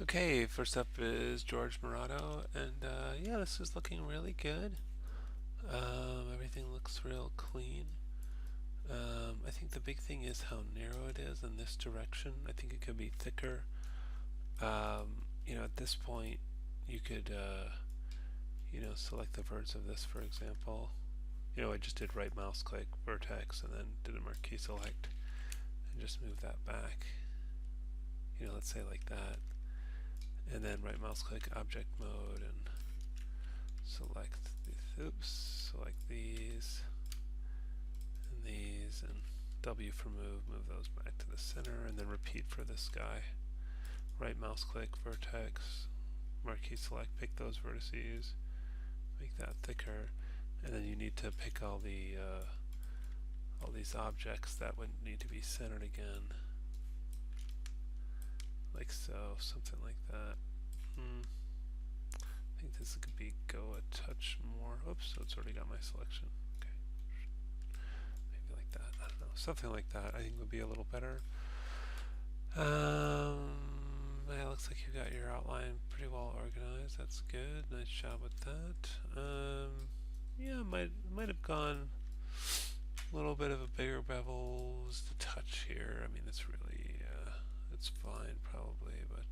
Okay, first up is George Murado, and yeah, this is looking really good. Everything looks real clean. I think the big thing is how narrow it is in this direction. I think it could be thicker. At this point, you could, select the verts of this, for example. I just did right mouse click vertex and then did a marquee select and just move that back. Let's say like that. And then right mouse click object mode and select select these and W for move those back to the center, and then repeat for this guy. Right mouse click vertex, marquee select, pick those vertices, make that thicker, and then you need to pick all these objects that would need to be centered again, like so, something like that. I think this could be go a touch more. Oops, so it's already got my selection. Okay, maybe like that. I don't know, something like that. I think would be a little better. Yeah, looks like you got your outline pretty well organized. That's good. Nice job with that. Yeah, might have gone a little bit of a bigger bevel, just a touch here. I mean, it's really it's fine probably, but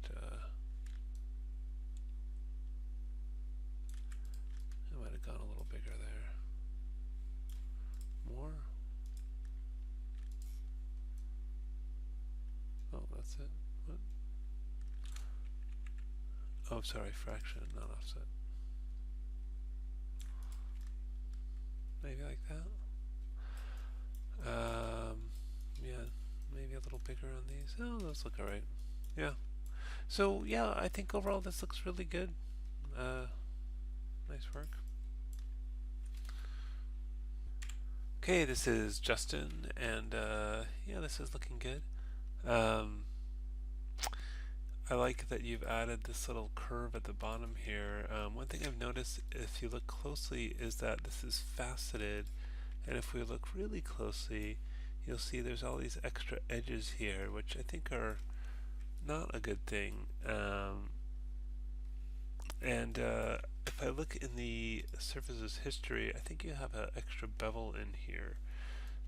it might have gone a little bigger there. More. Oh, that's it. What? Oh, sorry, fraction, not offset. Maybe like that. Yeah, maybe a little bigger on these. Oh, those look alright. Yeah. So yeah, I think overall this looks really good. Uh, nice work. Okay, this is Justin, and yeah, this is looking good. Um, I like that you've added this little curve at the bottom here. One thing I've noticed, if you look closely, is that this is faceted, and if we look really closely, you'll see there's all these extra edges here, which I think are not a good thing. And if I look in the surfaces history, I think you have an extra bevel in here.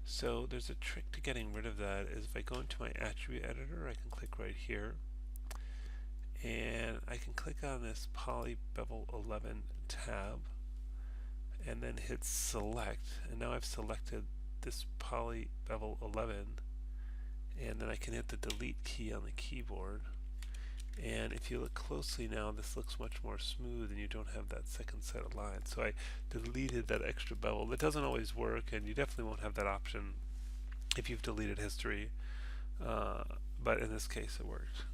So there's a trick to getting rid of that is if I go into my attribute editor, I can click right here, and I can click on this Poly Bevel 11 tab and then hit select, and now I've selected this Poly Bevel 11, and then I can hit the delete key on the keyboard. And if you look closely now, this looks much more smooth and you don't have that second set of lines. So I deleted that extra bevel. That doesn't always work, and you definitely won't have that option if you've deleted history. But in this case, it worked.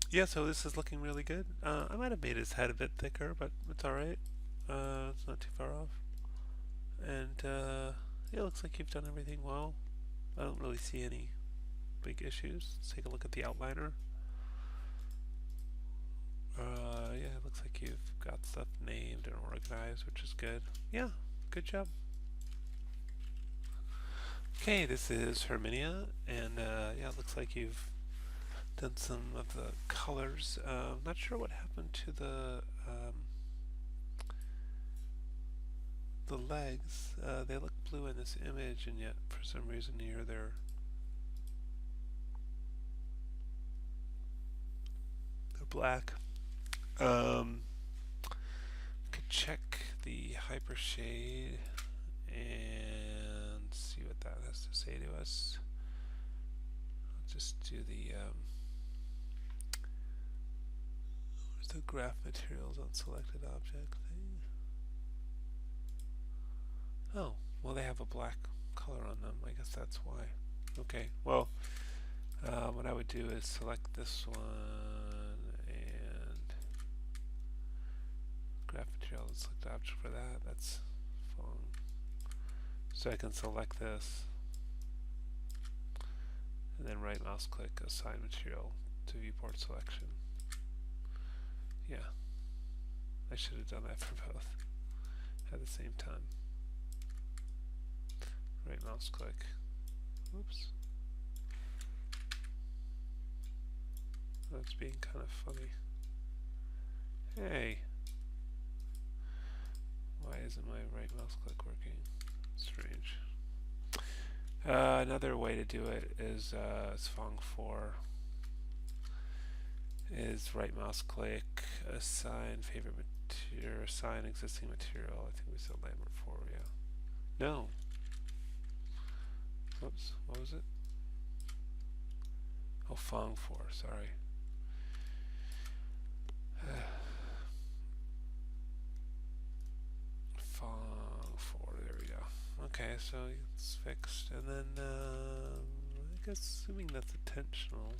Yeah, so this is looking really good. I might have made his head a bit thicker, but it's alright. It's not too far off. And yeah, it looks like you've done everything well. I don't really see any big issues. Let's take a look at the outliner. Yeah, it looks like you've got stuff named and organized, which is good. Yeah, good job. Okay, this is Herminia, and yeah, it looks like you've done some of the colors. Not sure what happened to the legs. They look blue in this image, and yet for some reason here they're black. Could check the hypershade and see what that has to say to us. I'll just do the graph materials on selected object thing. Oh, well, they have a black color on them. I guess that's why. Okay, well, what I would do is select this one and graph material and select object for that. That's fine. So I can select this and then right mouse click assign material to viewport selection. Yeah, I should have done that for both at the same time. Right mouse click. Oops. That's being kind of funny. Hey! Why isn't my right mouse click working? Strange. Another way to do it is Sfong 4 is right mouse click, assign favorite material, assign existing material. I think we said Lambert 4, yeah. No! Oops, what was it? Oh, Fong 4, sorry. Fong 4, there we go. Okay, so it's fixed, and then I guess assuming that's intentional.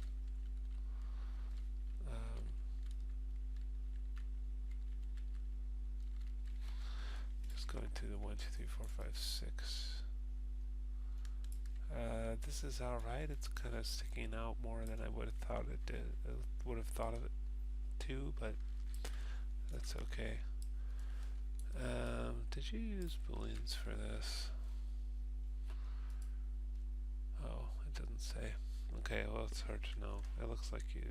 Just going through the 1, 2, 3, 4, 5, 6. This is alright. It's kind of sticking out more than I would have thought it did. I would have thought of it too, but that's okay. Did you use booleans for this? Oh, it doesn't say. Okay, well, it's hard to know. It looks like you...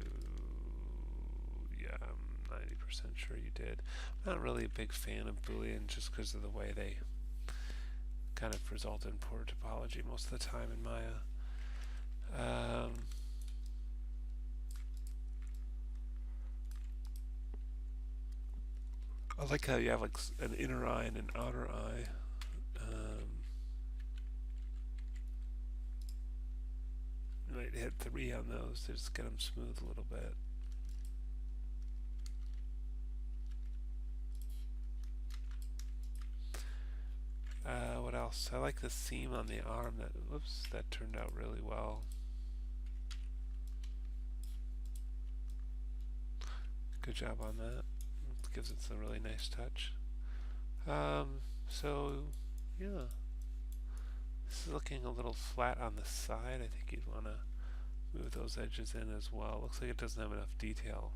Yeah, I'm 90% sure you did. I'm not really a big fan of boolean just because of the way they kind of result in poor topology most of the time in Maya. I like how you have like an inner eye and an outer eye. You might hit 3 on those to just get them smooth a little bit. What else? I like the seam on the arm. That turned out really well. Good job on that. It gives it some really nice touch. So yeah, this is looking a little flat on the side. I think you'd want to move those edges in as well. Looks like it doesn't have enough detail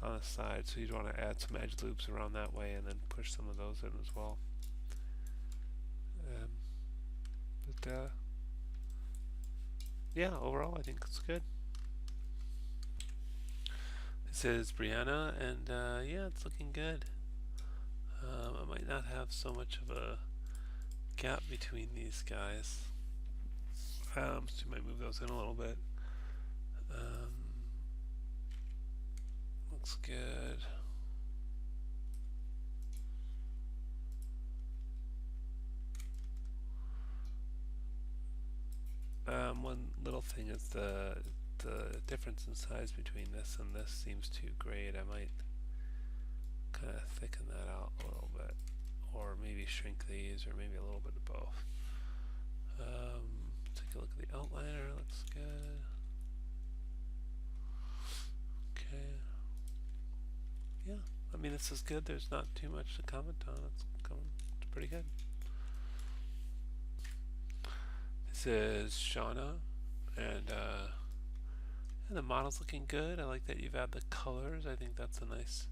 on the side, so you'd want to add some edge loops around that way and then push some of those in as well. Yeah, overall I think it's good. This is Brianna, and yeah, it's looking good. I might not have so much of a gap between these guys, so you might move those in a little bit. Looks good. One little thing is the difference in size between this and this seems too great. I might kind of thicken that out a little bit, or maybe shrink these, or maybe a little bit of both. Take a look at the outliner. Looks good. Okay. Yeah, I mean, this is good. There's not too much to comment on. It's pretty good. This is Shauna, and the model's looking good. I like that you've added the colors. I think that's a nice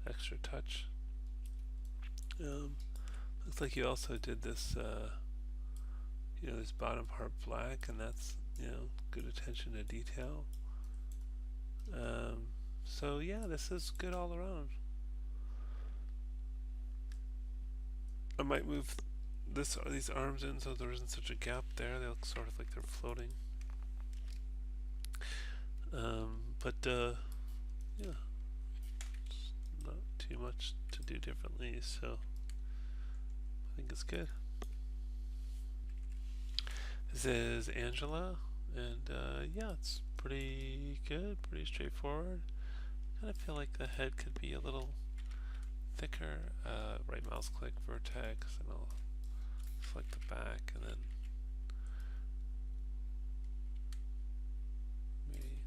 extra touch. Looks like you also did this, this bottom part black, and that's, good attention to detail. So yeah, this is good all around. I might move these arms in so there isn't such a gap there. They look sort of like they're floating. Yeah, it's not too much to do differently, so I think it's good. This is Angela, and yeah, it's pretty good, pretty straightforward. I kind of feel like the head could be a little thicker. Right mouse click vertex, and I'll select the back, and then maybe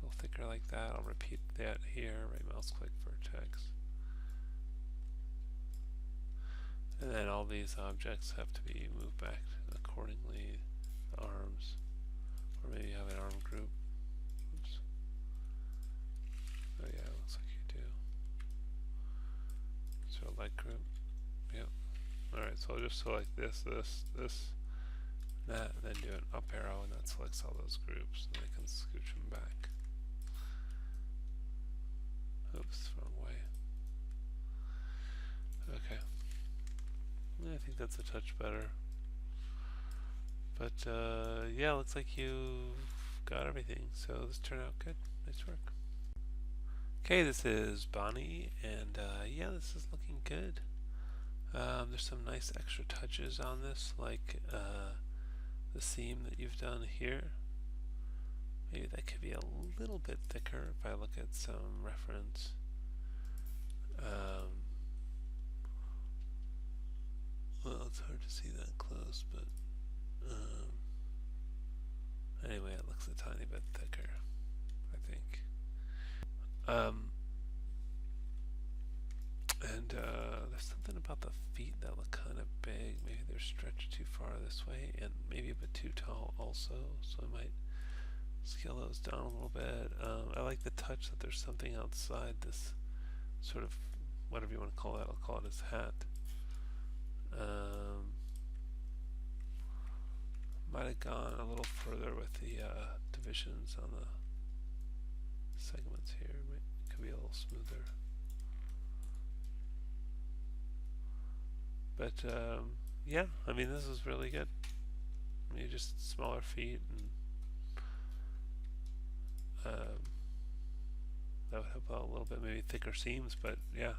a little thicker like that. I'll repeat that here, right mouse click vertex. And then all these objects have to be moved back accordingly. The arms, or maybe you have an arm group. Oops. Oh yeah, it looks like you do. So a leg group. Yep. Alright, so I'll just select this, that, then do an up arrow, and that selects all those groups, and I can scooch them back. Oops, wrong way. Okay. Yeah, I think that's a touch better. But yeah, looks like you've got everything. So this turned out good. Nice work. Okay, this is Bonnie, and yeah, this is looking good. There's some nice extra touches on this, like the seam that you've done here. Maybe that could be a little bit thicker if I look at some reference. Well, it's hard to see that close, but anyway, it looks a tiny bit thicker, I think. And there's something about the feet that look kind of big. Maybe they're stretched too far this way, and maybe a bit too tall also. So I might scale those down a little bit. I like the touch that there's something outside this sort of, whatever you want to call that. I'll call it his hat. Might have gone a little further with the divisions on the segments here. It could be a little smoother. But yeah, I mean, this is really good. I mean, just smaller feet, and that would help out a little bit. Maybe thicker seams, but yeah,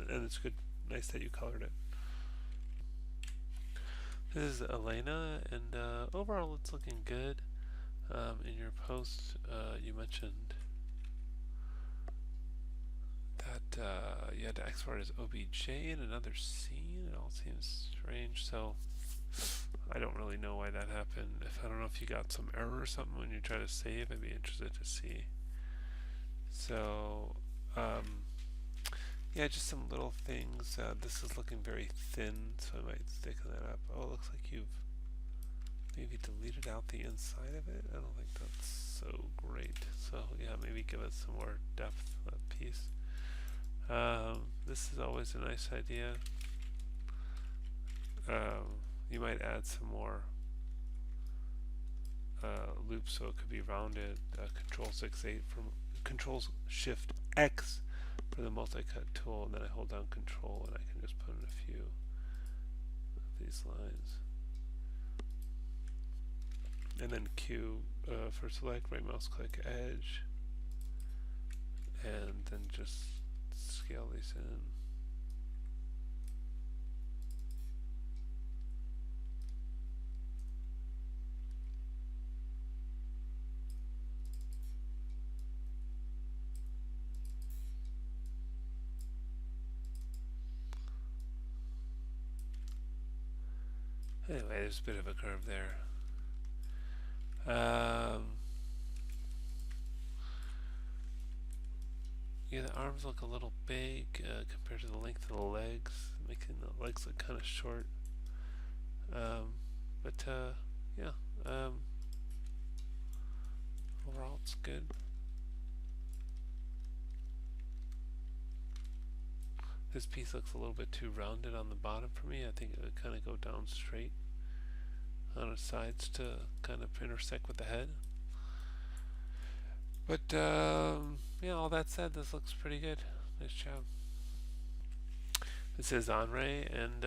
and it's good. Nice that you colored it. This is Elena, and overall it's looking good. In your post, you mentioned that you had to export as OBJ in another scene. It all seems strange, so I don't really know why that happened. I don't know if you got some error or something when you try to save. I'd be interested to see. So yeah, just some little things. This is looking very thin, so I might thicken that up. Oh, it looks like you've maybe deleted out the inside of it. I don't think that's so great. So yeah, maybe give it some more depth, that piece. This is always a nice idea. You might add some more loops so it could be rounded. Control Shift X for the multi-cut tool, and then I hold down Control and I can just put in a few of these lines. And then Q for select, right mouse click edge, and then just scale these in. Anyway, there's a bit of a curve there. Yeah, the arms look a little big compared to the length of the legs, making the legs look kind of short. But yeah, overall it's good. This piece looks a little bit too rounded on the bottom for me. I think it would kind of go down straight on its sides to kind of intersect with the head. But yeah, all that said, this looks pretty good. Nice job. This is Henri, and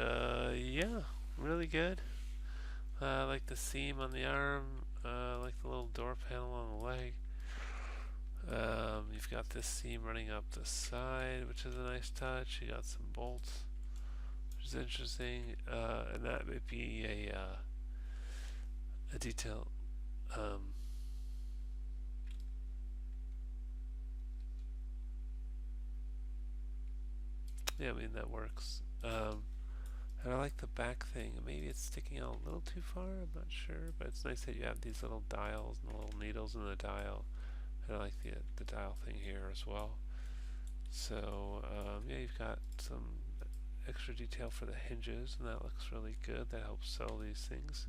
yeah, really good. I like the seam on the arm. I like the little door panel on the leg. You've got this seam running up the side, which is a nice touch. You got some bolts, which is interesting, and that might be a detail. Yeah, I mean that works. And I like the back thing. Maybe it's sticking out a little too far. I'm not sure, but it's nice that you have these little dials and the little needles in the dial. I like the dial thing here as well. So yeah, you've got some extra detail for the hinges, and that looks really good. That helps sell these things.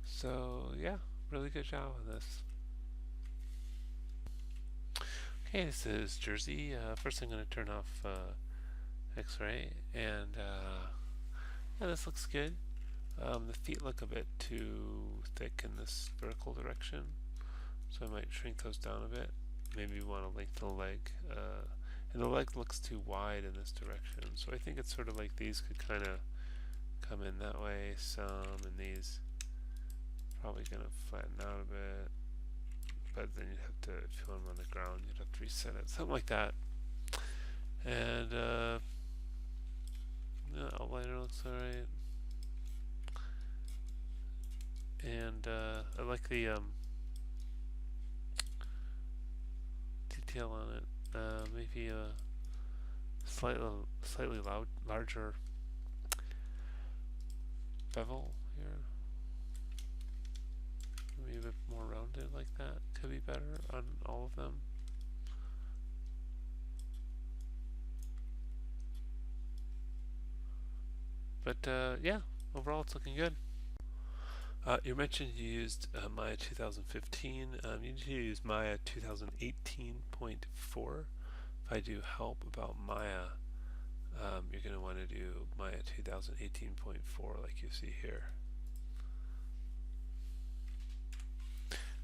So yeah, really good job on this. Okay, this is Jersey. First I'm going to turn off X-ray, and Yeah, this looks good. The feet look a bit too thick in this vertical direction, so I might shrink those down a bit. Maybe want to lengthen the leg. And the leg looks too wide in this direction, so I think it's sort of like these could kind of come in that way some, and these probably going to flatten out a bit. But then you'd have to, if you want them on the ground, you'd have to reset it, something like that. And the outliner looks alright. And I like the detail on it. Maybe a slightly larger bevel here. Maybe a bit more rounded like that. Could be better on all of them. But yeah, overall it's looking good. You mentioned you used Maya 2015. You need to use Maya 2018.4. If I do help about Maya, you're going to want to do Maya 2018.4 like you see here.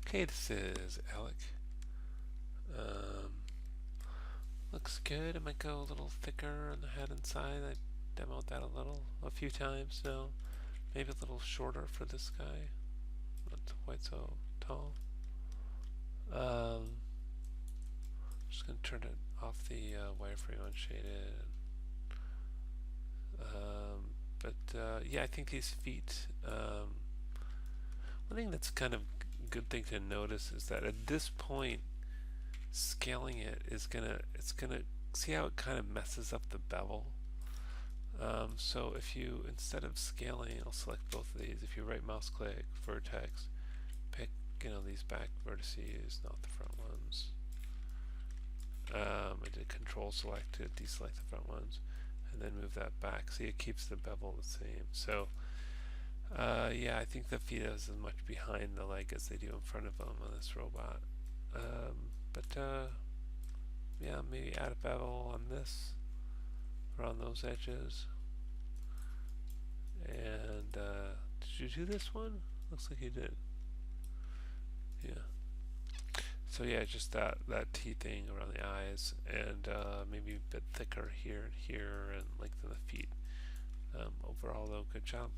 Okay, this is Alec. Looks good. I might go a little thicker on the head and side. I demoed that a few times now. Maybe a little shorter for this guy. Not quite so tall. Just gonna turn it off the wireframe unshaded. But yeah, I think these feet. One thing that's kind of a good thing to notice is that at this point, scaling it is it's gonna see how it kind of messes up the bevel. So if you, instead of scaling, I'll select both of these. If you right mouse click, vertex, pick, these back vertices, not the front ones. I did control select to deselect the front ones, and then move that back. See, it keeps the bevel the same. So yeah, I think the feet is as much behind the leg as they do in front of them on this robot. But yeah, maybe add a bevel on this, around those edges. And did you do this one? Looks like you did. Yeah. So yeah, just that T thing around the eyes, and maybe a bit thicker here and here, and lengthen the feet. Overall, though, good job.